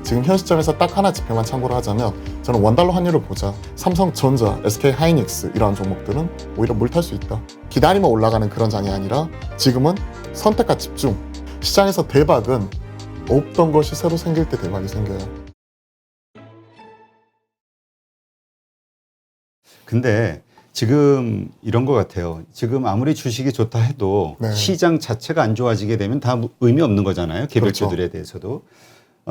지금 현 시점에서 딱 하나 지표만 참고를 하자면 저는 원달러 환율을 보자. 삼성전자, SK하이닉스 이러한 종목들은 오히려 물탈 수 있다. 기다리며 올라가는 그런 장이 아니라 지금은 선택과 집중. 시장에서 대박은 없던 것이 새로 생길 때 대박이 생겨요. 근데 지금 이런 것 같아요. 지금 아무리 주식이 좋다 해도 네. 시장 자체가 안 좋아지게 되면 다 의미 없는 거잖아요. 개별주들에 그렇죠. 대해서도.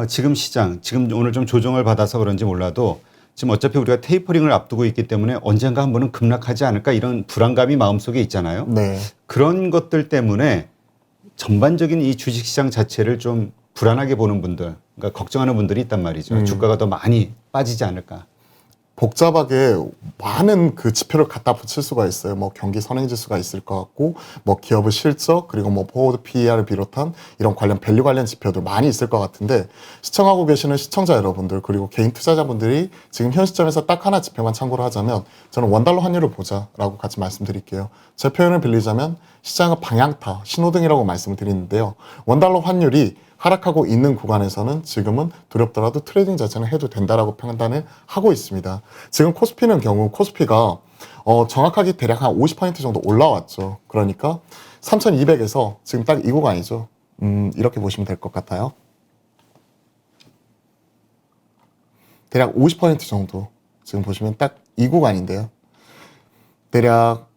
지금 시장, 지금 오늘 좀 조정을 받아서 그런지 몰라도 지금 어차피 우리가 테이퍼링을 앞두고 있기 때문에 언젠가 한 번은 급락하지 않을까 이런 불안감이 마음속에 있잖아요. 네. 그런 것들 때문에 전반적인 이 주식시장 자체를 좀 불안하게 보는 분들, 그러니까 걱정하는 분들이 있단 말이죠. 주가가 더 많이 빠지지 않을까. 복잡하게 많은 그 지표를 갖다 붙일 수가 있어요. 뭐 경기 선행지수가 있을 것 같고, 뭐 기업의 실적, 그리고 뭐 포워드 PER을 비롯한 이런 관련 밸류 관련 지표들 많이 있을 것 같은데, 시청하고 계시는 시청자 여러분들 그리고 개인 투자자분들이 지금 현 시점에서 딱 하나 지표만 참고를 하자면 저는 원달러 환율을 보자라고 같이 말씀드릴게요. 제 표현을 빌리자면 시장의 방향타, 신호등이라고 말씀을 드리는데요. 원달러 환율이 하락하고 있는 구간에서는 지금은 두렵더라도 트레이딩 자체는 해도 된다라고 판단을 하고 있습니다. 지금 코스피는 경우 코스피가 정확하게 대략 한 50% 정도 올라왔죠. 그러니까 3200에서 지금 딱 이 구간이죠. 이렇게 보시면 될 것 같아요. 대략 50% 정도 지금 보시면 딱 이 구간인데요. 대략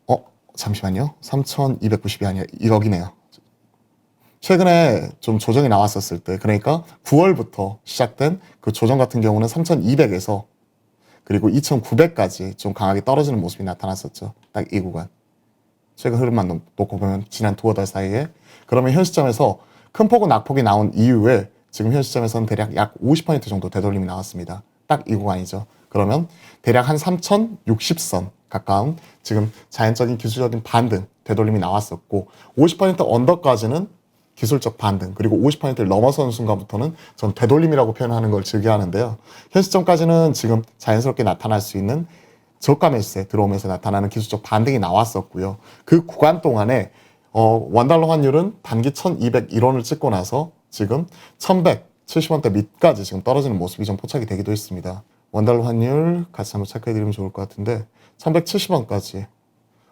잠시만요. 3290이 아니라 여기네요. 최근에 좀 조정이 나왔었을 때, 그러니까 9월부터 시작된 그 조정 같은 경우는 3200에서 그리고 2900까지 좀 강하게 떨어지는 모습이 나타났었죠. 딱 이 구간. 최근 흐름만 놓고 보면 지난 두어 달 사이에. 그러면 현 시점에서 큰 폭은 낙폭이 나온 이후에 지금 현 시점에서는 대략 약 50% 정도 되돌림이 나왔습니다. 딱 이 구간이죠. 그러면 대략 한 3060선 가까운 지금 자연적인 기술적인 반등 되돌림이 나왔었고, 50% 언더까지는 기술적 반등, 그리고 50%를 넘어서는 순간부터는 전 되돌림이라고 표현하는 걸 즐겨하는데요. 현 시점까지는 지금 자연스럽게 나타날 수 있는 저가 매수세 들어오면서 나타나는 기술적 반등이 나왔었고요. 그 구간 동안에 원달러 환율은 단기 1201원을 찍고 나서 지금 1170원대 밑까지 지금 떨어지는 모습이 좀 포착이 되기도 했습니다. 원달러 환율 같이 한번 체크해드리면 좋을 것 같은데 1170원까지,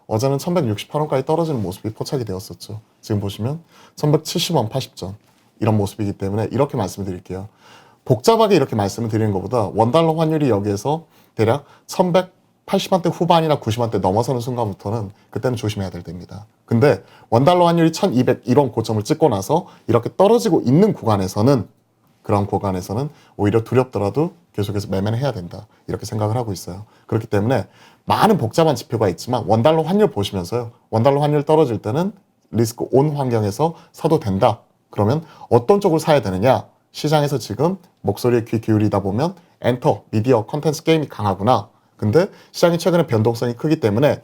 어제는 1168원까지 떨어지는 모습이 포착이 되었었죠. 지금 보시면 1170원 80전 이런 모습이기 때문에 이렇게 말씀을 드릴게요. 복잡하게 이렇게 말씀을 드리는 것보다 원달러 환율이 여기에서 대략 1180원대 후반이나 90원대 넘어서는 순간부터는 그때는 조심해야 될 때입니다. 근데 원달러 환율이 1201원 고점을 찍고 나서 이렇게 떨어지고 있는 구간에서는, 그런 구간에서는 오히려 두렵더라도 계속해서 매매를 해야 된다, 이렇게 생각을 하고 있어요. 그렇기 때문에 많은 복잡한 지표가 있지만 원달러 환율 보시면서요, 원달러 환율 떨어질 때는 리스크 온 환경에서 사도 된다. 그러면 어떤 쪽을 사야 되느냐? 시장에서 지금 목소리에 귀 기울이다 보면 엔터, 미디어, 컨텐츠 게임이 강하구나. 근데 시장이 최근에 변동성이 크기 때문에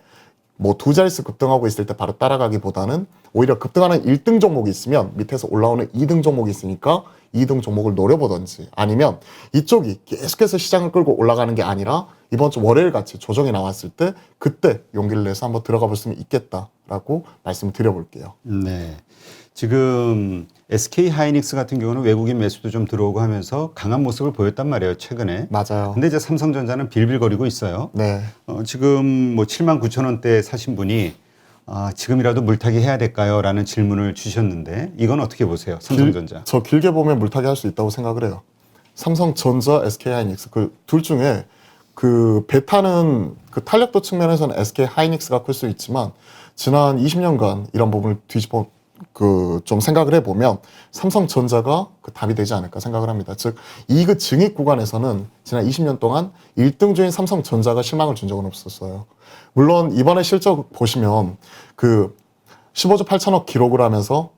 뭐 두 자릿수 급등하고 있을 때 바로 따라가기보다는 오히려 급등하는 1등 종목이 있으면 밑에서 올라오는 2등 종목이 있으니까 2등 종목을 노려보던지, 아니면 이쪽이 계속해서 시장을 끌고 올라가는 게 아니라 이번 주 월요일 같이 조정이 나왔을 때 그때 용기를 내서 한번 들어가 볼 수는 있겠다라고 말씀을 드려볼게요. 네. 지금 SK 하이닉스 같은 경우는 외국인 매수도 좀 들어오고 하면서 강한 모습을 보였단 말이에요, 최근에. 맞아요. 근데 이제 삼성전자는 빌빌거리고 있어요. 네. 지금 뭐 79,000원대 사신 분이 지금이라도 물타기 해야 될까요? 라는 질문을 주셨는데 이건 어떻게 보세요? 삼성전자. 저 길게 보면 물타기 할 수 있다고 생각을 해요. 삼성전자, SK하이닉스 그 둘 중에 그 배타는 그 탄력도 측면에서는 SK하이닉스가 클 수 있지만 지난 20년간 이런 부분을 뒤집어 좀 생각을 해보면 삼성전자가 그 답이 되지 않을까 생각을 합니다. 즉 이익의 증액 구간에서는 지난 20년 동안 1등주인 삼성전자가 실망을 준 적은 없었어요. 물론 이번에 실적 보시면 그 15조 8천억 기록을 하면서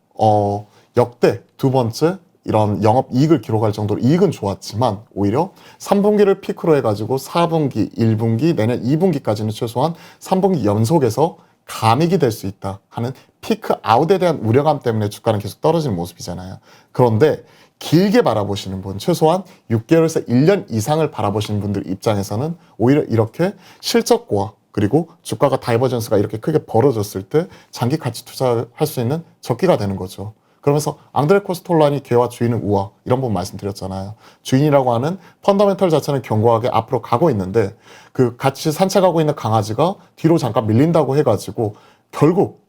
역대 두 번째 이런 영업 이익을 기록할 정도로 이익은 좋았지만 오히려 3분기를 피크로 해가지고 4분기, 1분기, 내년 2분기까지는 최소한 3분기 연속에서 감익이 될 수 있다 하는 피크 아웃에 대한 우려감 때문에 주가는 계속 떨어지는 모습이잖아요. 그런데 길게 바라보시는 분, 최소한 6개월에서 1년 이상을 바라보시는 분들 입장에서는 오히려 이렇게 실적과 그리고 주가가 다이버전스가 이렇게 크게 벌어졌을 때 장기 가치 투자할 수 있는 적기가 되는 거죠. 그러면서 앙드레 코스톨란이 개와 주인은 우화 이런 부분 말씀드렸잖아요. 주인이라고 하는 펀더멘털 자체는 견고하게 앞으로 가고 있는데 그 같이 산책하고 있는 강아지가 뒤로 잠깐 밀린다고 해가지고 결국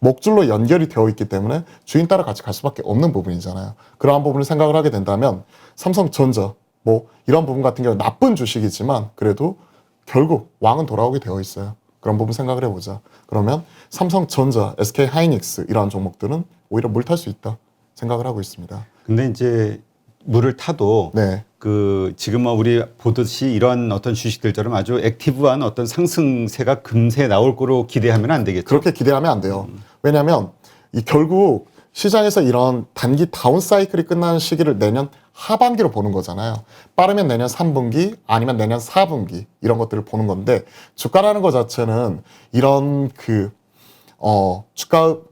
목줄로 연결이 되어 있기 때문에 주인 따라 같이 갈 수밖에 없는 부분이잖아요. 그러한 부분을 생각을 하게 된다면 삼성전자 뭐 이런 부분 같은 경우 나쁜 주식이지만 그래도 결국 왕은 돌아오게 되어 있어요. 그런 부분 생각을 해보자. 그러면 삼성전자, SK하이닉스 이러한 종목들은 오히려 물 탈 수 있다 생각을 하고 있습니다. 근데 이제 물을 타도 네, 그 지금 우리 보듯이 이런 어떤 주식들처럼 아주 액티브한 어떤 상승세가 금세 나올 거로 기대하면 안 되겠죠. 그렇게 기대하면 안 돼요. 왜냐하면 이 결국 시장에서 이런 단기 다운 사이클이 끝나는 시기를 내년 하반기로 보는 거잖아요. 빠르면 내년 3분기 아니면 내년 4분기 이런 것들을 보는 건데 주가라는 것 자체는 이런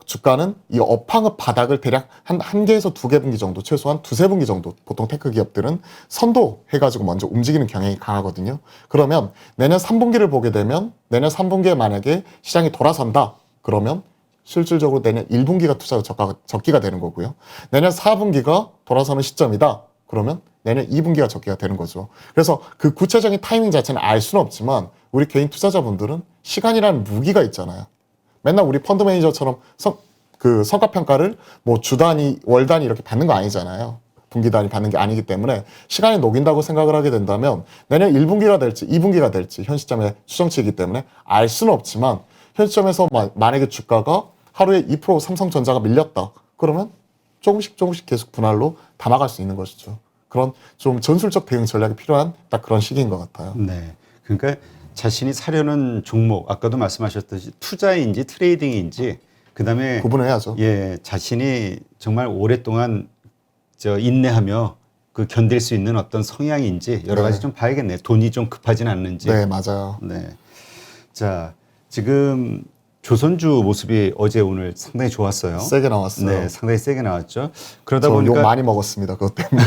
주가는 이 업황의 바닥을 대략 한 개에서 두 개 분기 정도, 최소한 두세 분기 정도, 보통 테크 기업들은 선도해가지고 먼저 움직이는 경향이 강하거든요. 그러면 내년 3분기를 보게 되면 내년 3분기에 만약에 시장이 돌아선다. 그러면 실질적으로 내년 1분기가 투자가 적기가 되는 거고요. 내년 4분기가 돌아서는 시점이다. 그러면 내년 2분기가 적기가 되는 거죠. 그래서 그 구체적인 타이밍 자체는 알 수는 없지만 우리 개인 투자자분들은 시간이라는 무기가 있잖아요. 맨날 우리 펀드 매니저처럼 성과평가를 뭐 주 단위, 월 단위 이렇게 받는 거 아니잖아요. 분기 단위 받는 게 아니기 때문에 시간이 녹인다고 생각을 하게 된다면 내년 1분기가 될지 2분기가 될지 현 시점에 추정치이기 때문에 알 수는 없지만 현 시점에서 만약에 주가가 하루에 2% 삼성전자가 밀렸다. 그러면 조금씩 계속 분할로 담아갈 수 있는 것이죠. 그런 좀 전술적 대응 전략이 필요한 딱 그런 시기인 것 같아요. 네. 그러니까 자신이 사려는 종목 아까도 말씀하셨듯이 투자인지 트레이딩인지 그다음에 구분해야죠. 예, 자신이 정말 오랫동안 인내하며 그 견딜 수 있는 어떤 성향인지 여러 가지 좀 봐야겠네요. 돈이 좀 급하진 않는지. 네, 맞아요. 네. 자, 지금 조선주 모습이 어제 오늘 상당히 좋았어요. 세게 나왔어요. 네, 상당히 세게 나왔죠. 그러다 저 욕 보니까 많이 먹었습니다. 그것 때문에.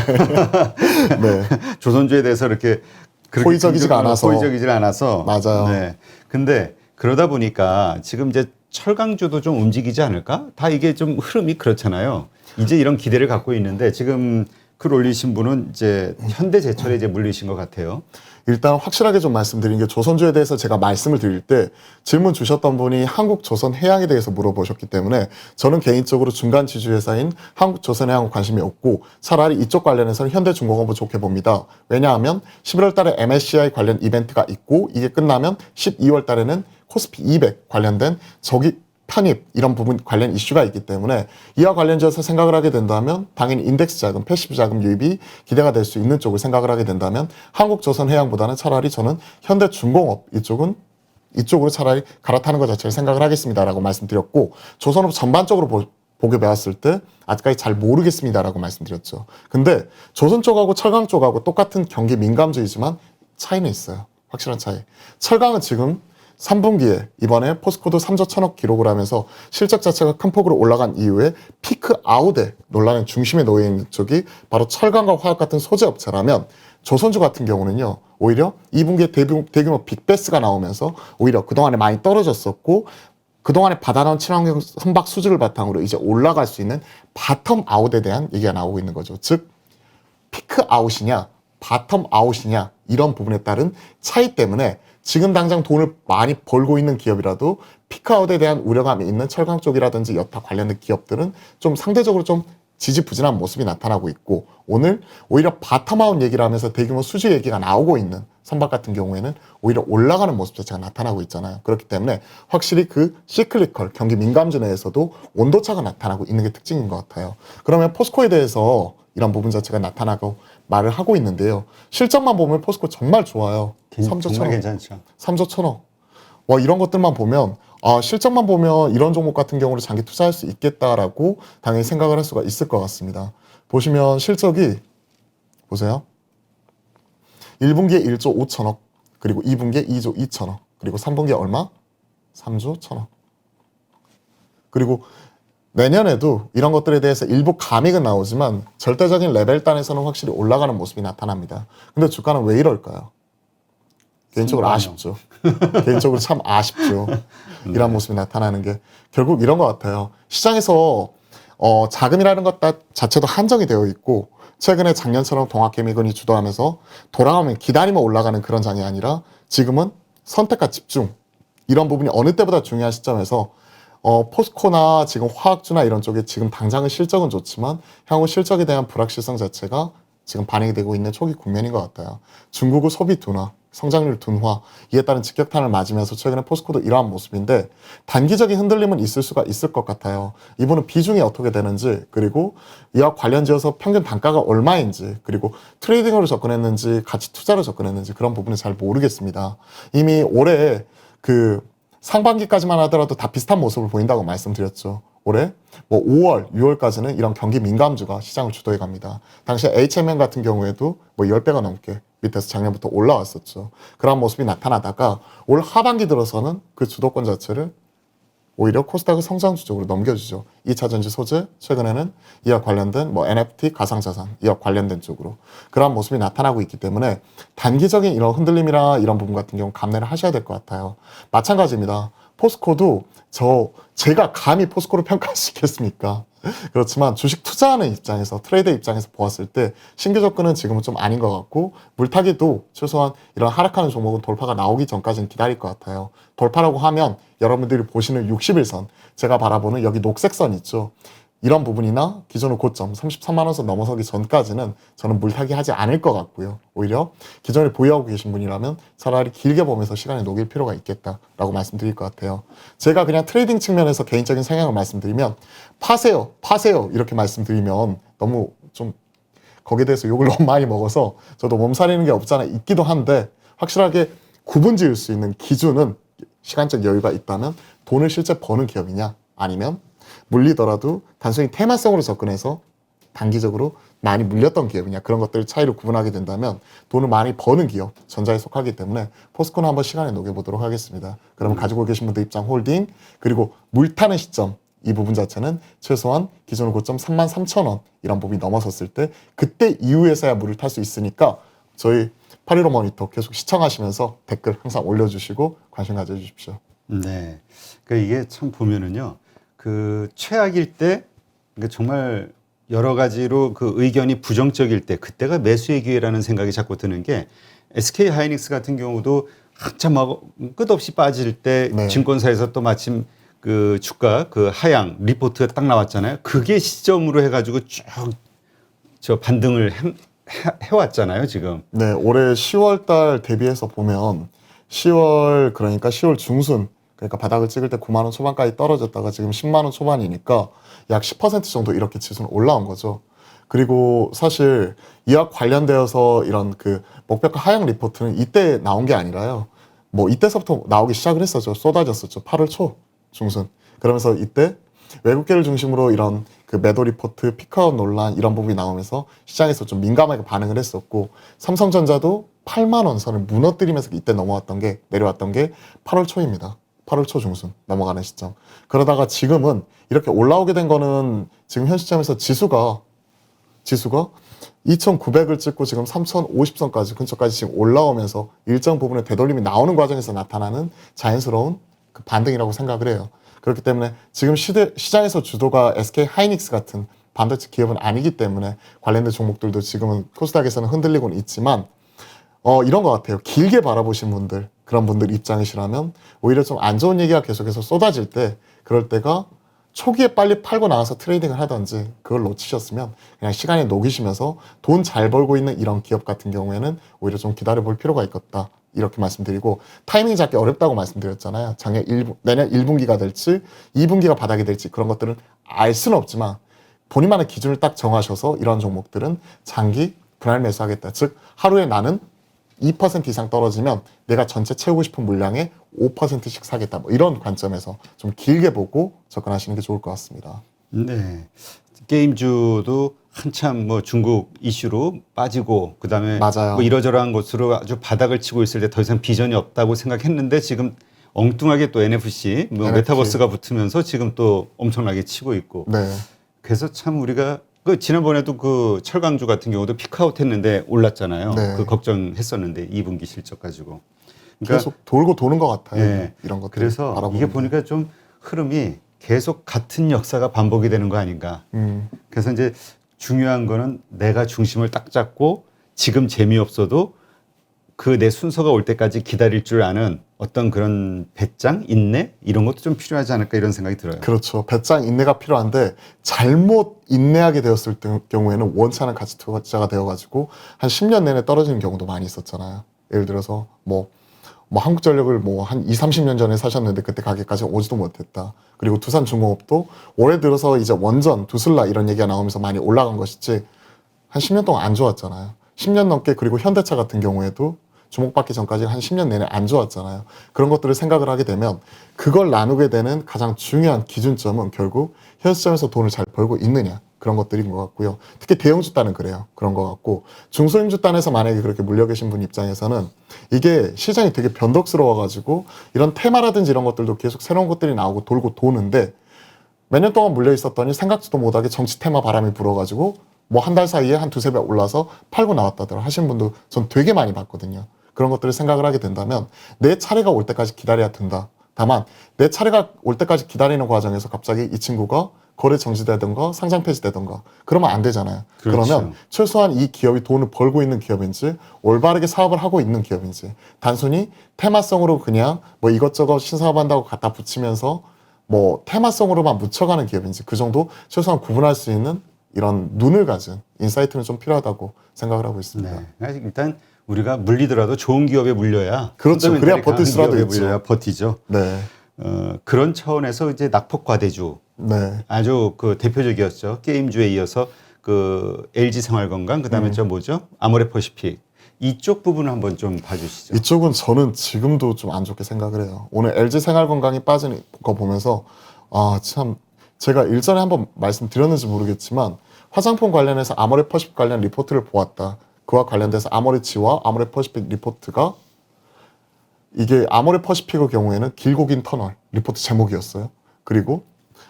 네. 조선주에 대해서 이렇게 그렇게 호의적이지가 않아서. 호의적이질 않아서. 맞아요. 네. 근데 그러다 보니까 지금 이제 철강주도 좀 움직이지 않을까? 다 이게 좀 흐름이 그렇잖아요. 이제 이런 기대를 갖고 있는데 지금 글 올리신 분은 이제 현대제철에 이제 물리신 것 같아요. 일단 확실하게 좀 말씀드린 게 조선주에 대해서 제가 말씀을 드릴 때 질문 주셨던 분이 한국조선해양에 대해서 물어보셨기 때문에 저는 개인적으로 중간 지주회사인 한국조선해양에 관심이 없고 차라리 이쪽 관련해서는 현대중공업을 좋게 봅니다. 왜냐하면 11월 달에 MSCI 관련 이벤트가 있고 이게 끝나면 12월 달에는 코스피 200 관련된 저기 편입 이런 부분 관련 이슈가 있기 때문에 이와 관련해서 생각을 하게 된다면 당연히 인덱스 자금, 패시브 자금 유입이 기대가 될 수 있는 쪽을 생각을 하게 된다면 한국조선해양보다는 차라리 저는 현대중공업 이쪽으로 차라리 갈아타는 것 자체를 생각을 하겠습니다라고 말씀드렸고 조선업 전반적으로 보게 배웠을 때 아직까지 잘 모르겠습니다라고 말씀드렸죠. 근데 조선 쪽하고 철강 쪽하고 똑같은 경기 민감주이지만 차이는 있어요. 확실한 차이. 철강은 지금 3분기에 이번에 포스코도 3조 1천억 기록을 하면서 실적 자체가 큰 폭으로 올라간 이후에 피크 아웃의 논란의 중심에 놓여 있는 쪽이 바로 철강과 화학 같은 소재 업체라면 조선주 같은 경우는요 오히려 2분기에 대규모 빅베스가 나오면서 오히려 그동안에 많이 떨어졌었고 그동안에 받아놓은 친환경 선박 수주를 바탕으로 이제 올라갈 수 있는 바텀 아웃에 대한 얘기가 나오고 있는 거죠. 즉 피크 아웃이냐 바텀 아웃이냐 이런 부분에 따른 차이 때문에 지금 당장 돈을 많이 벌고 있는 기업이라도 피크아웃에 대한 우려감이 있는 철강 쪽이라든지 여타 관련된 기업들은 좀 상대적으로 좀 지지부진한 모습이 나타나고 있고 오늘 오히려 바텀아웃 얘기를 하면서 대규모 수주 얘기가 나오고 있는 선박 같은 경우에는 오히려 올라가는 모습 자체가 나타나고 있잖아요. 그렇기 때문에 확실히 그 시클리컬 경기 민감주 내에서도 온도차가 나타나고 있는 게 특징인 것 같아요. 그러면 포스코에 대해서 이런 부분 자체가 나타나고 말을 하고 있는데요. 실적만 보면 포스코 정말 좋아요. 3조 정말 1천억. 괜찮죠. 3조 1천억. 와, 이런 것들만 보면 실적만 보면 이런 종목 같은 경우를 장기 투자할 수 있겠다라고 당연히 생각을 할 수가 있을 것 같습니다. 보시면 실적이 보세요. 1분기에 1조 5천억, 그리고 2분기에 2조 2천억, 그리고 3분기에 얼마? 3조 1천억. 그리고 내년에도 이런 것들에 대해서 일부 감익은 나오지만 절대적인 레벨 단에서는 확실히 올라가는 모습이 나타납니다. 근데 주가는 왜 이럴까요? 개인적으로 아쉽죠. 개인적으로 참 아쉽죠. 이런 모습이 나타나는 게 결국 이런 것 같아요. 시장에서 자금이라는 것 자체도 한정이 되어 있고 최근에 작년처럼 동학개미군이 주도하면서 돌아가면 기다리면 올라가는 그런 장이 아니라 지금은 선택과 집중 이런 부분이 어느 때보다 중요한 시점에서 포스코나 지금 화학주나 이런 쪽에 지금 당장은 실적은 좋지만 향후 실적에 대한 불확실성 자체가 지금 반영이 되고 있는 초기 국면인 것 같아요. 중국의 소비 둔화, 성장률 둔화, 이에 따른 직격탄을 맞으면서 최근에 포스코도 이러한 모습인데 단기적인 흔들림은 있을 수가 있을 것 같아요. 이분은 비중이 어떻게 되는지 그리고 이와 관련지어서 평균 단가가 얼마인지 그리고 트레이딩으로 접근했는지 가치 투자로 접근했는지 그런 부분은 잘 모르겠습니다. 이미 올해 그 상반기까지만 하더라도 다 비슷한 모습을 보인다고 말씀드렸죠. 올해 뭐 5월, 6월까지는 이런 경기 민감주가 시장을 주도해 갑니다. 당시에 HMM 같은 경우에도 뭐 10배가 넘게 밑에서 작년부터 올라왔었죠. 그런 모습이 나타나다가 올 하반기 들어서는 그 주도권 자체를 오히려 코스닥을 성장주 쪽으로 넘겨주죠. 2차 전지 소재, 최근에는 이와 관련된 뭐 NFT, 가상자산, 이와 관련된 쪽으로 그러한 모습이 나타나고 있기 때문에 단기적인 이런 흔들림이나 이런 부분 같은 경우 감내를 하셔야 될 것 같아요. 마찬가지입니다. 포스코도 제가 감히 포스코를 평가시켰습니까? 그렇지만 주식 투자하는 입장에서 트레이더 입장에서 보았을 때 신규 접근은 지금은 좀 아닌 것 같고 물타기도 최소한 이런 하락하는 종목은 돌파가 나오기 전까지는 기다릴 것 같아요. 돌파라고 하면 여러분들이 보시는 60일선 제가 바라보는 여기 녹색선 있죠. 이런 부분이나 기존의 고점 33만 원선 넘어서기 전까지는 저는 물타기 하지 않을 것 같고요. 오히려 기존에 보유하고 계신 분이라면 차라리 길게 보면서 시간을 녹일 필요가 있겠다라고 말씀드릴 것 같아요. 제가 그냥 트레이딩 측면에서 개인적인 성향을 말씀드리면 파세요 이렇게 말씀드리면 너무 좀 거기에 대해서 욕을 너무 많이 먹어서 저도 몸살리는 게 없잖아 있기도 한데 확실하게 구분 지을 수 있는 기준은 시간적 여유가 있다면 돈을 실제 버는 기업이냐 아니면 물리더라도 단순히 테마성으로 접근해서 단기적으로 많이 물렸던 기업이냐 그런 것들 차이를 구분하게 된다면 돈을 많이 버는 기업 전자에 속하기 때문에 포스코는 한번 시간에 녹여보도록 하겠습니다. 그러면 가지고 계신 분들 입장 홀딩 그리고 물타는 시점 이 부분 자체는 최소한 기존의 고점 33,000원 이런 부분이 넘어섰을 때 그때 이후에서야 물을 탈 수 있으니까 저희 815 모니터 계속 시청하시면서 댓글 항상 올려주시고 관심 가져주십시오. 네. 그러니까 이게 참 보면은요. 그 최악일 때 그러니까 정말 여러 가지로 그 의견이 부정적일 때 그때가 매수의 기회라는 생각이 자꾸 드는 게 SK 하이닉스 같은 경우도 한참 막 끝없이 빠질 때 네. 증권사에서 또 마침 그 주가 그 하향 리포트가 딱 나왔잖아요. 그게 시점으로 해가지고 쭉 저 반등을 해왔잖아요. 지금. 네, 올해 10월 달 대비해서 보면 10월 그러니까 10월 중순 그러니까 바닥을 찍을 때 9만 원 초반까지 떨어졌다가 지금 10만 원 초반이니까 약 10% 정도 이렇게 지수는 올라온 거죠. 그리고 사실 이와 관련되어서 이런 그 목표가 하향 리포트는 이때 나온 게 아니라요. 뭐 이때서부터 나오기 시작을 했었죠. 쏟아졌었죠. 8월 초 중순. 그러면서 이때 외국계를 중심으로 이런 그 매도 리포트, 피크아웃 논란 이런 부분이 나오면서 시장에서 좀 민감하게 반응을 했었고 삼성전자도 8만 원 선을 무너뜨리면서 이때 넘어왔던 게 내려왔던 게 8월 초입니다. 8월 초 중순 넘어가는 시점. 그러다가 지금은 이렇게 올라오게 된 거는 지금 현 시점에서 지수가 2,900을 찍고 지금 3,050선까지 근처까지 지금 올라오면서 일정 부분의 되돌림이 나오는 과정에서 나타나는 자연스러운 그 반등이라고 생각을 해요. 그렇기 때문에 지금 시장에서 주도가 SK 하이닉스 같은 반도체 기업은 아니기 때문에 관련된 종목들도 지금은 코스닥에서는 흔들리고는 있지만 이런 것 같아요. 길게 바라보신 분들 그런 분들 입장이시라면 오히려 좀 안 좋은 얘기가 계속해서 쏟아질 때 그럴 때가 초기에 빨리 팔고 나와서 트레이딩을 하든지 그걸 놓치셨으면 그냥 시간에 녹이시면서 돈 잘 벌고 있는 이런 기업 같은 경우에는 오히려 좀 기다려볼 필요가 있겠다. 이렇게 말씀드리고 타이밍 잡기 어렵다고 말씀드렸잖아요. 내년 1분기가 될지 2분기가 바닥이 될지 그런 것들은 알 수는 없지만 본인만의 기준을 딱 정하셔서 이런 종목들은 장기 분할 매수하겠다. 즉 하루에 나는 2% 이상 떨어지면 내가 전체 채우고 싶은 물량의 5%씩 사겠다. 뭐 이런 관점에서 좀 길게 보고 접근하시는 게 좋을 것 같습니다. 네. 게임주도 한참 뭐 중국 이슈로 빠지고 그다음에 맞아요. 뭐 이러저러한 것으로 아주 바닥을 치고 있을 때 더 이상 비전이 없다고 생각했는데 지금 엉뚱하게 또 NFC 뭐 NFT. 메타버스가 붙으면서 지금 또 엄청나게 치고 있고 네. 그래서 참 우리가 그 지난번에도 그 철강주 같은 경우도 피크아웃 했는데 올랐잖아요. 네. 그 걱정했었는데 2분기 실적 가지고. 그러니까 계속 돌고 도는 것 같아요. 예. 이런 것들. 그래서 이게 보니까 좀 흐름이 계속 같은 역사가 반복이 되는 거 아닌가. 그래서 이제 중요한 거는 내가 중심을 딱 잡고 지금 재미없어도 그 내 순서가 올 때까지 기다릴 줄 아는 어떤 그런 배짱, 인내 이런 것도 좀 필요하지 않을까 이런 생각이 들어요. 그렇죠. 배짱 인내가 필요한데 잘못 인내하게 되었을 경우에는 원치 않은 가치 투자가 되어가지고 한 10년 내내 떨어지는 경우도 많이 있었잖아요. 예를 들어서 뭐 한국전력을 한 20, 30년 전에 사셨는데 그때 가격까지 오지도 못했다. 그리고 두산중공업도 올해 들어서 이제 원전, 두슬라 이런 얘기가 나오면서 많이 올라간 것이지 한 10년 동안 안 좋았잖아요. 10년 넘게. 그리고 현대차 같은 경우에도 주목받기 전까지 한 10년 내내 안 좋았잖아요. 그런 것들을 생각을 하게 되면 그걸 나누게 되는 가장 중요한 기준점은 결국 현 시점에서 돈을 잘 벌고 있느냐, 그런 것들인 것 같고요. 특히 대형주단은 그래요. 그런 것 같고, 중소형주단에서 만약에 그렇게 물려 계신 분 입장에서는 이게 시장이 되게 변덕스러워가지고 이런 테마라든지 이런 것들도 계속 새로운 것들이 나오고 돌고 도는데 몇 년 동안 물려 있었더니 생각지도 못하게 정치 테마 바람이 불어가지고 한 달 사이에 한 두세 배 올라서 팔고 나왔다더라 하신 분도 전 되게 많이 봤거든요. 그런 것들을 생각을 하게 된다면 내 차례가 올 때까지 기다려야 된다. 다만 내 차례가 올 때까지 기다리는 과정에서 갑자기 이 친구가 거래 정지되든가 상장 폐지되든가 그러면 안 되잖아요. 그렇죠. 그러면 최소한 이 기업이 돈을 벌고 있는 기업인지 올바르게 사업을 하고 있는 기업인지, 단순히 테마성으로 그냥 이것저것 신사업한다고 갖다 붙이면서 테마성으로만 묻혀가는 기업인지, 그 정도 최소한 구분할 수 있는 이런 눈을 가진 인사이트는 좀 필요하다고 생각을 하고 있습니다. 네. 일단 우리가 물리더라도 좋은 기업에 물려야, 그렇죠. 그래야 펀더멘털이 버틸 수라도 기업에 있죠. 물려야 버티죠. 네. 그런 차원에서 이제 낙폭과대주 네. 아주 그 대표적이었죠. 게임주에 이어서 그 LG 생활건강, 그다음에 저 뭐죠? 아모레퍼시픽. 이쪽 부분을 한번 좀 봐주시죠. 이쪽은 저는 지금도 좀 안 좋게 생각을 해요. 오늘 LG 생활건강이 빠진 거 보면서 참, 제가 일전에 한번 말씀드렸는지 모르겠지만 화장품 관련해서 아모레퍼시픽 관련 리포트를 보았다. 그와 관련돼서 아모레치와 아모레퍼시픽 리포트가, 이게 아모레퍼시픽의 경우에는 길고 긴 터널 리포트 제목이었어요. 그리고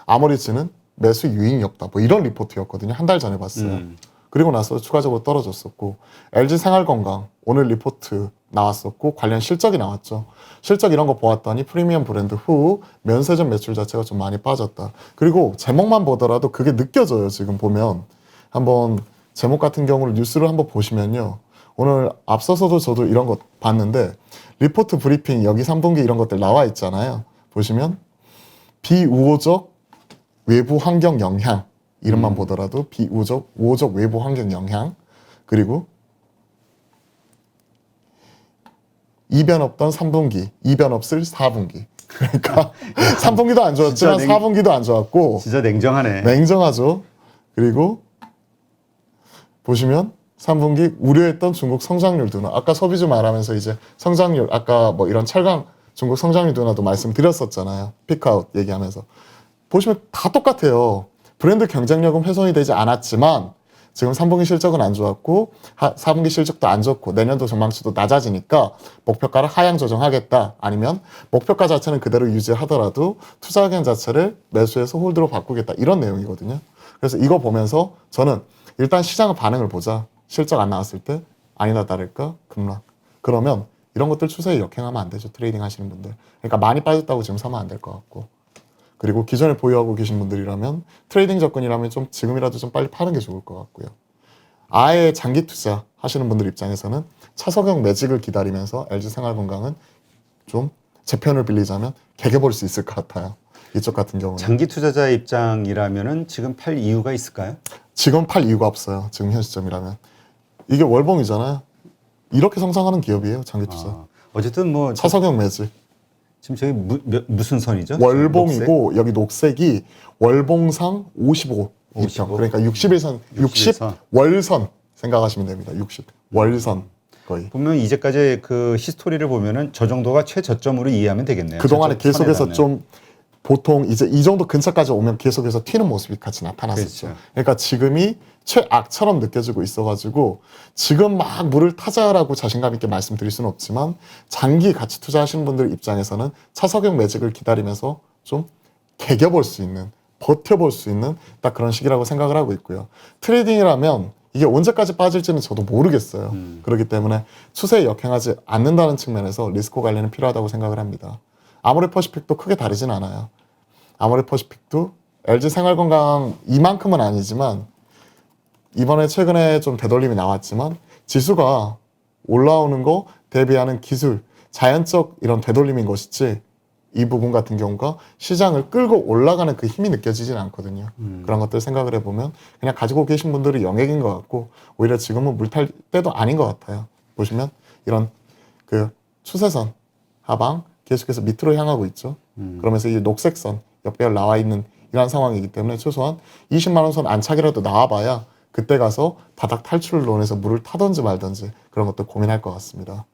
아모레치는 매수 유인이 없다, 이런 리포트였거든요. 한 달 전에 봤어요. 그리고 나서 추가적으로 떨어졌었고, LG 생활건강 오늘 리포트 나왔었고 관련 실적이 나왔죠. 실적 이런 거 보았더니 프리미엄 브랜드 후 면세점 매출 자체가 좀 많이 빠졌다. 그리고 제목만 보더라도 그게 느껴져요. 지금 보면 한번 제목 같은 경우를 뉴스를 한번 보시면요, 오늘 앞서서도 저도 이런 거 봤는데 리포트 브리핑 여기 3분기 이런 것들 나와 있잖아요. 보시면 비우호적 외부 환경 영향, 이름만 보더라도 우호적 외부 환경 영향, 그리고 이변 없던 3분기, 이변 없을 4분기. 그러니까 3분기도 안 좋았지만 4분기도 안 좋았고, 진짜 냉정하네. 냉정하죠. 그리고 보시면 3분기 우려했던 중국 성장률 둔화. 아까 소비주 말하면서 이제 성장률, 아까 이런 철강 중국 성장률 둔화도 말씀드렸었잖아요. 피크아웃 얘기하면서. 보시면 다 똑같아요. 브랜드 경쟁력은 훼손이 되지 않았지만 지금 3분기 실적은 안 좋았고 4분기 실적도 안 좋고 내년도 전망치도 낮아지니까 목표가를 하향 조정하겠다. 아니면 목표가 자체는 그대로 유지하더라도 투자 의견 자체를 매수해서 홀드로 바꾸겠다. 이런 내용이거든요. 그래서 이거 보면서 저는 일단 시장의 반응을 보자. 실적 안 나왔을 때 아니나 다를까 급락. 그러면 이런 것들 추세에 역행하면 안 되죠. 트레이딩 하시는 분들. 그러니까 많이 빠졌다고 지금 사면 안 될 것 같고. 그리고 기존에 보유하고 계신 분들이라면 트레이딩 접근이라면 좀 지금이라도 좀 빨리 파는 게 좋을 것 같고요. 아예 장기 투자 하시는 분들 입장에서는 차석형 매직을 기다리면서 LG 생활건강은 좀 제 편을 빌리자면 개겨볼 수 있을 것 같아요. 이쪽 같은 경우는. 장기 투자자 입장이라면은 지금 팔 이유가 있을까요? 지금 팔 이유가 없어요. 지금 현 시점이라면. 이게 월봉이잖아요. 이렇게 성장하는 기업이에요. 장기 투자. 어쨌든 차석형 매직. 지금 저기 무슨 선이죠? 월봉이고 녹색? 여기 녹색이 월봉상 55 이평. 그러니까 61선, 60 61선. 월선 생각하시면 됩니다. 60 월선 거의. 보면 이제까지 그 히스토리를 보면은 저 정도가 최저점으로 이해하면 되겠네요. 그동안에 저점 선에 계속해서 닿는. 좀 보통 이제 이 정도 근처까지 오면 계속해서 튀는 모습이 같이 나타났었죠. 그렇죠. 그러니까 지금이 최악처럼 느껴지고 있어가지고 지금 막 물을 타자라고 자신감 있게 말씀드릴 수는 없지만 장기 가치 투자하시는 분들 입장에서는 차석형 매직을 기다리면서 좀 개겨볼 수 있는, 버텨볼 수 있는 딱 그런 시기라고 생각을 하고 있고요. 트레이딩이라면 이게 언제까지 빠질지는 저도 모르겠어요. 그렇기 때문에 추세에 역행하지 않는다는 측면에서 리스크 관리는 필요하다고 생각을 합니다. 아모레퍼시픽도 크게 다르진 않아요. 아모레퍼시픽도 LG 생활건강 이만큼은 아니지만 이번에 최근에 좀 되돌림이 나왔지만 지수가 올라오는 거 대비하는 기술, 자연적 이런 되돌림인 것이지 이 부분 같은 경우가 시장을 끌고 올라가는 그 힘이 느껴지진 않거든요. 그런 것들 생각을 해보면 그냥 가지고 계신 분들이 영역인 것 같고 오히려 지금은 물탈 때도 아닌 것 같아요. 보시면 이런 그 추세선 하방 계속해서 밑으로 향하고 있죠. 그러면서 이 녹색선 옆에 나와 있는 이런 상황이기 때문에 최소한 20만 원 선 안착이라도 나와봐야 그때 가서 바닥 탈출론에서 물을 타든지 말든지 그런 것도 고민할 것 같습니다.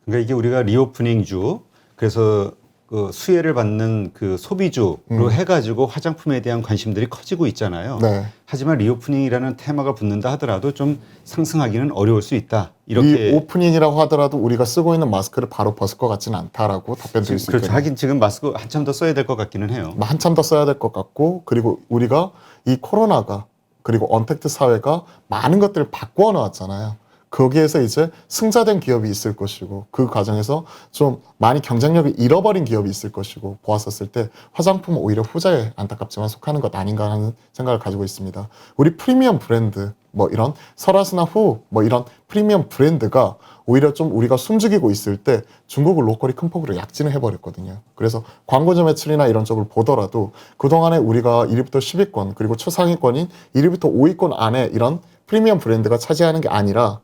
그러니까 이게 우리가 리오프닝주 그래서 그 수혜를 받는 그 소비주로 해가지고 화장품에 대한 관심들이 커지고 있잖아요. 네. 하지만 리오프닝이라는 테마가 붙는다 하더라도 좀 상승하기는 어려울 수 있다. 이렇게 이 오프닝이라고 하더라도 우리가 쓰고 있는 마스크를 바로 벗을 것 같지는 않다라고 답변 드릴 수 그렇죠. 있겠네요. 하긴 지금 마스크 한참 더 써야 될 것 같기는 해요. 한참 더 써야 될 것 같고 그리고 우리가 이 코로나가 그리고 언택트 사회가 많은 것들을 바꾸어 놓았잖아요. 거기에서 이제 승자된 기업이 있을 것이고 그 과정에서 좀 많이 경쟁력을 잃어버린 기업이 있을 것이고 보았었을 때 화장품은 오히려 후자에 안타깝지만 속하는 것 아닌가 하는 생각을 가지고 있습니다. 우리 프리미엄 브랜드 뭐 이런 설화스나 후 뭐 이런 프리미엄 브랜드가 오히려 좀 우리가 숨죽이고 있을 때 중국을 로컬이 큰 폭으로 약진을 해버렸거든요. 그래서 광고주 매출이나 이런 쪽을 보더라도 그동안에 우리가 1위부터 10위권 그리고 최상위권인 1위부터 5위권 안에 이런 프리미엄 브랜드가 차지하는 게 아니라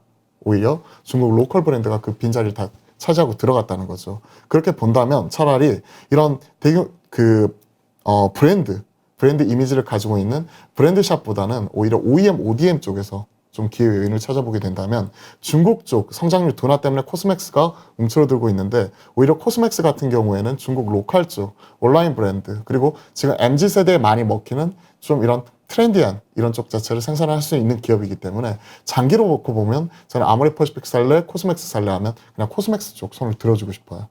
오히려 중국 로컬 브랜드가 그 빈자리를 다 차지하고 들어갔다는 거죠. 그렇게 본다면 차라리 이런 대규 브랜드 이미지를 가지고 있는 브랜드샵보다는 오히려 OEM, ODM 쪽에서 좀 기회 요인을 찾아보게 된다면 중국 쪽 성장률 둔화 때문에 코스맥스가 움츠러들고 있는데 오히려 코스맥스 같은 경우에는 중국 로컬 쪽 온라인 브랜드 그리고 지금 MZ세대에 많이 먹히는 좀 이런 트렌디한 이런 쪽 자체를 생산할 수 있는 기업이기 때문에 장기로 놓고 보면 저는 아모레퍼시픽 살래, 코스맥스 살래 하면 그냥 코스맥스 쪽 손을 들어주고 싶어요.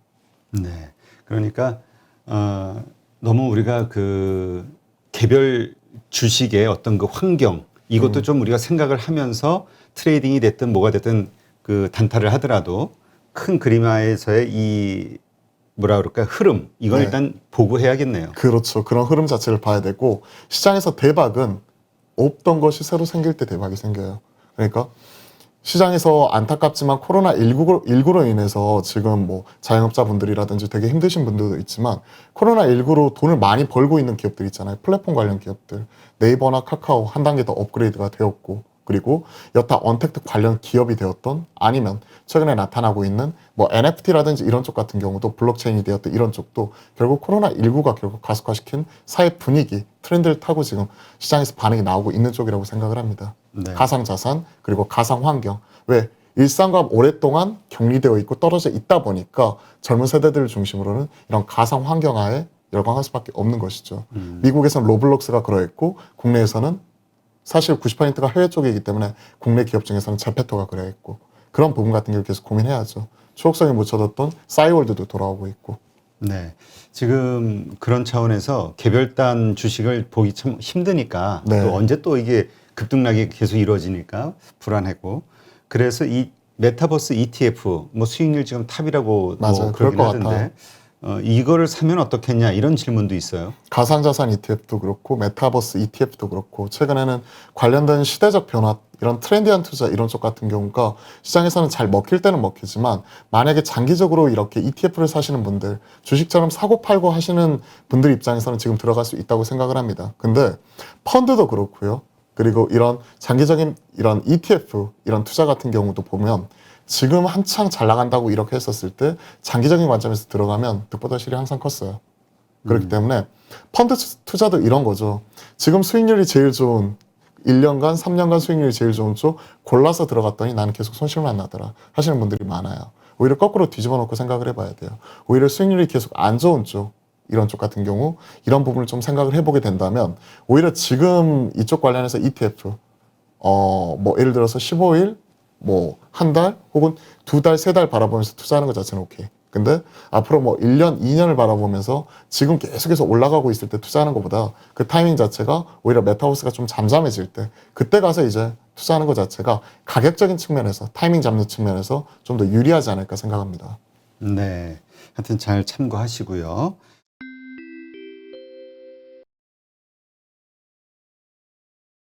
네. 그러니까 너무 우리가 그 개별 주식의 어떤 그 환경 이것도 좀 우리가 생각을 하면서 트레이딩이 됐든 뭐가 됐든 그 단타를 하더라도 큰 그림화에서의 이 뭐라 그럴까 흐름 이건 네. 일단 보고 해야겠네요. 그렇죠. 그런 흐름 자체를 봐야 되고 시장에서 대박은 없던 것이 새로 생길 때 대박이 생겨요. 그러니까 시장에서 안타깝지만 코로나19로 인해서 지금 뭐 자영업자분들이라든지 되게 힘드신 분들도 있지만 코로나19로 돈을 많이 벌고 있는 기업들 있잖아요. 플랫폼 관련 기업들. 네이버나 카카오 한 단계 더 업그레이드가 되었고 그리고 여타 언택트 관련 기업이 되었던 아니면 최근에 나타나고 있는 뭐 NFT라든지 이런 쪽 같은 경우도 블록체인이 되었던 이런 쪽도 결국 코로나19가 결국 가속화시킨 사회 분위기, 트렌드를 타고 지금 시장에서 반응이 나오고 있는 쪽이라고 생각을 합니다. 네. 가상자산 그리고 가상환경. 왜? 일상과 오랫동안 격리되어 있고 떨어져 있다 보니까 젊은 세대들을 중심으로는 이런 가상환경하에 열광할 수밖에 없는 것이죠. 미국에서는 로블록스가 그러했고 국내에서는 사실 90%가 해외 쪽이기 때문에 국내 기업 중에서는 제페토가 그래했고 그런 부분 같은 걸 계속 고민해야죠. 추억성에 묻혀뒀던 싸이월드도 돌아오고 있고. 네. 지금 그런 차원에서 개별단 주식을 보기 참 힘드니까 네. 또 언제 또 이게 급등락이 계속 이루어지니까 불안하고 그래서 이 메타버스 ETF 뭐 수익률 지금 탑이라고 맞아요. 뭐 그럴 그러긴 것 하던데 같아요. 이거를 사면 어떻겠냐 이런 질문도 있어요. 가상자산 ETF도 그렇고 메타버스 ETF도 그렇고 최근에는 관련된 시대적 변화 이런 트렌디한 투자 이런 쪽 같은 경우가 시장에서는 잘 먹힐 때는 먹히지만 만약에 장기적으로 이렇게 ETF를 사시는 분들 주식처럼 사고 팔고 하시는 분들 입장에서는 지금 들어갈 수 있다고 생각을 합니다. 근데 펀드도 그렇고요. 그리고 이런 장기적인 이런 ETF 이런 투자 같은 경우도 보면 지금 한창 잘 나간다고 이렇게 했었을 때 장기적인 관점에서 들어가면 득보다 실이 항상 컸어요. 그렇기 때문에 펀드 투자도 이런 거죠. 지금 수익률이 제일 좋은 1년간, 3년간 수익률이 제일 좋은 쪽 골라서 들어갔더니 나는 계속 손실만 나더라 하시는 분들이 많아요. 오히려 거꾸로 뒤집어 놓고 생각을 해봐야 돼요. 오히려 수익률이 계속 안 좋은 쪽 이런 쪽 같은 경우 이런 부분을 좀 생각을 해보게 된다면 오히려 지금 이쪽 관련해서 ETF 뭐 예를 들어서 15일 뭐 한 달 혹은 2달, 3달 바라보면서 투자하는 것 자체는 오케이. 근데 앞으로 뭐 1년, 2년을 바라보면서 지금 계속해서 올라가고 있을 때 투자하는 것보다 그 타이밍 자체가 오히려 메타버스가 좀 잠잠해질 때 그때 가서 이제 투자하는 것 자체가 가격적인 측면에서 타이밍 잡는 측면에서 좀 더 유리하지 않을까 생각합니다. 네. 하여튼 잘 참고하시고요.